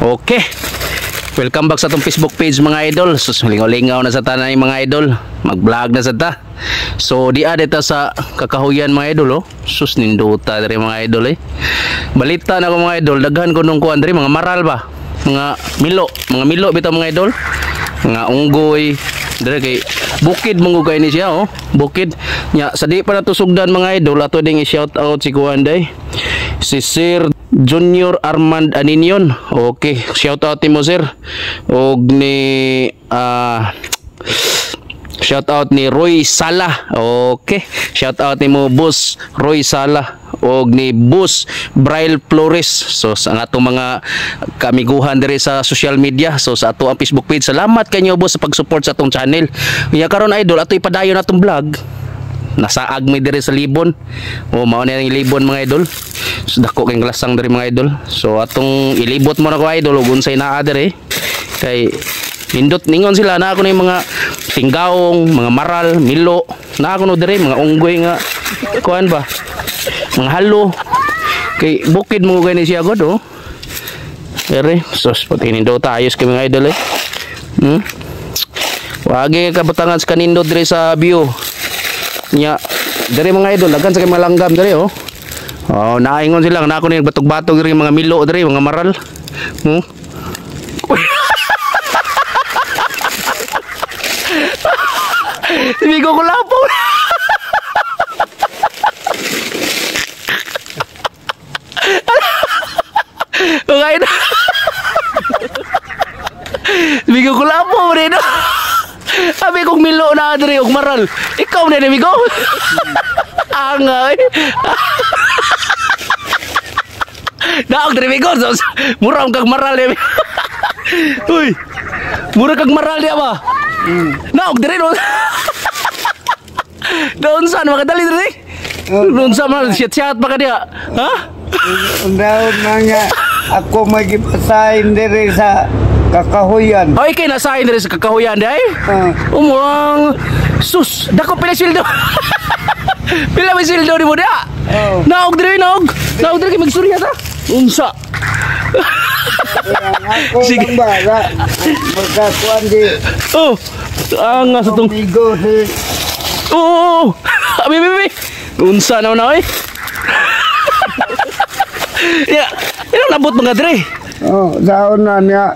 Okay. Welcome back sa atong Facebook page mga idol. Sus, lingaw-lingaw na sa tanay mga idol. Mag-vlog na sa ta. So di adeta sa kakahuyan mga idol oh. Sus ninduta diri mga idol eh. Balita na ko mga idol, daghan ko nung kuan diri mga maral ba. Mga milo bitaw mga idol. Mga unggoy diri kay bukid mangugay ni siya oh. Bukid nya sa di pa natusugdan mga idol ato ding i-shout out si kuan day. Si Sir Junior Armand Aninion. Okay, shout out mo sir. Og ni shout out ni Roy Sala. Okay, shout out ni mo Boss Roy Sala og ni Boss Braille Flores. So sa atong mga kamiguhan diri sa social media, so sa ato ang Facebook page, salamat kanyo boss sa pag-support sa atong channel. Unya karon idol ato ipadayon atong vlog. Nasaag mi diri sa Libon. O mao na yung Libon mga idol. So dako kay glasang diri mga idol. So atong ilibot mo na ko idol ug unsay naa diri. Kay nindot ningon sila na ako na yung mga tinggaong, mga maral, milo. Na ako no diri mga unggoy nga kuan ba. Mga halo. Kay bukid mo gani siya god oh. Dere, sos pati nindot ayos kay mga idol eh. Wagi kabatangan sa kanindot diri sa view. Nya diri mga idol daghan sa kay mga langgam diri oh. Oh, naingon sila na ako ni batog-batog diri mga milo diri mga maral. Bigo ko lapo. Okay na. Bigo ko lapo dito. Sabi kong milo na diri og maral. Ikaw na bigo. Angay. Naog diri bigo. Murang kag maral ya. Uy. Murang kag maral dia ba? Naog diri no. Doon saan makadali diri? Doon saan man chat pa ka dia. Ha? Daon na nga ako magipasahin diri sa kakahuyan. Oy kay nasahin diri sa kakahuyan day. Umurang sus, dako pila sildo. Pila may sildo di mo dia? Naog diri naog. Naog diri kay magsurya ta. Unsa? Sige bala. Magkakuan di. Oh. Anga sa tong bigo si. Oh. Abi. Unsa na oy? Ya, ino nabot mga diri. Oh, daon na niya.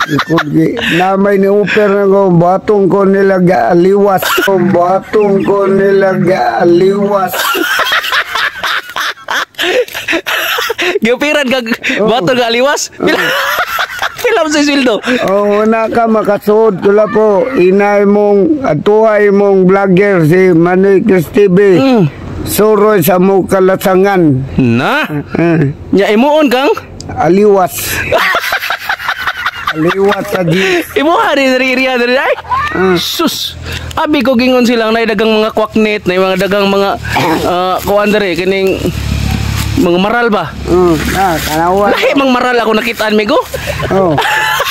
Ikugi namay ni uper na ko batong ko nilaga aliwas. Batong ko nilaga aliwas. Giupiran kag batong ga aliwas. Pila mo sa sildo? Oh, wala ka makasuod kula po. Inay mong atuhay mong vlogger si Manikis TV. Suroy sa mo kalasangan. Na? Nya imuon kang aliwas. Aliwas lagi. Imo hari dari ay. Sus. Abi ko gingon silang nay dagang mga kwaknet, nay mga dagang mga kuan diri kining mga maral ba? Kanawa. Lahi mang maral ako nakitaan migo. Oh.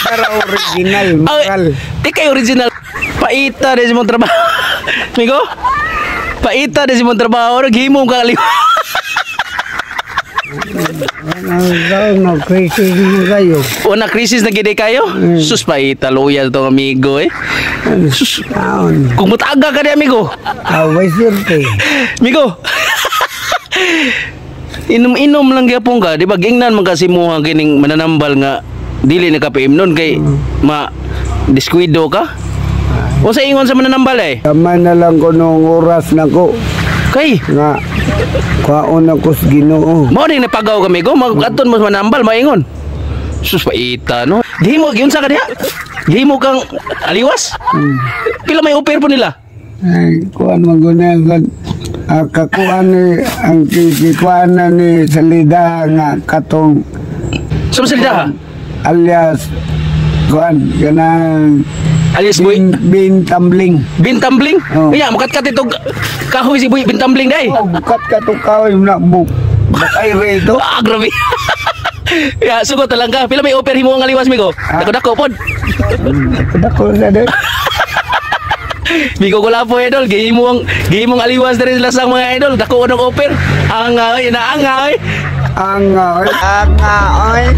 Pero original maral. Di kay original. Paita de simong trabaho. Migo? Paita de simong trabaho, gihimo ka ali. Ano krisis mo kayo? Una krisis na gid kayo? Sus paita loyal to amigo eh. Sus. Kung mutaga ka di amigo. Away sirte. Migo. Inom lang gyapon ka, di ba gingnan man kasi mo kining mananambal nga dili na kapiim nun kay ma descuido ka. O sa ingon sa mananambal eh. Tama na lang ko nung oras na ko. Kay Nga kwaon ako sa Ginoo. mao ding napagaw kami go magaton mo sa mananambal maingon. Sus paita no. Gihimo gyud sa kaniya. Gihimo kang aliwas. Pila may offer po nila? Ay, kuan magunagan. Kakuan ni ang kikuan na ni salida nga katong Sa salida alias kuan kanang alias boy bintambling. Bintambling? Oh. Kaya makat-kat itong kahoy si boy bintambling day. Oh, bukat ka to kahoy na bakay rito. Grabe. Ya, sugot lang ka. Pila may offer himo ang aliwas migo? Dako-dako pod. Dako sa de. Migo ko lang po idol. Gihimong aliwas diri sila sa mga idol. Dako unang offer. Angay, naangay. Angaoy. Angaoy.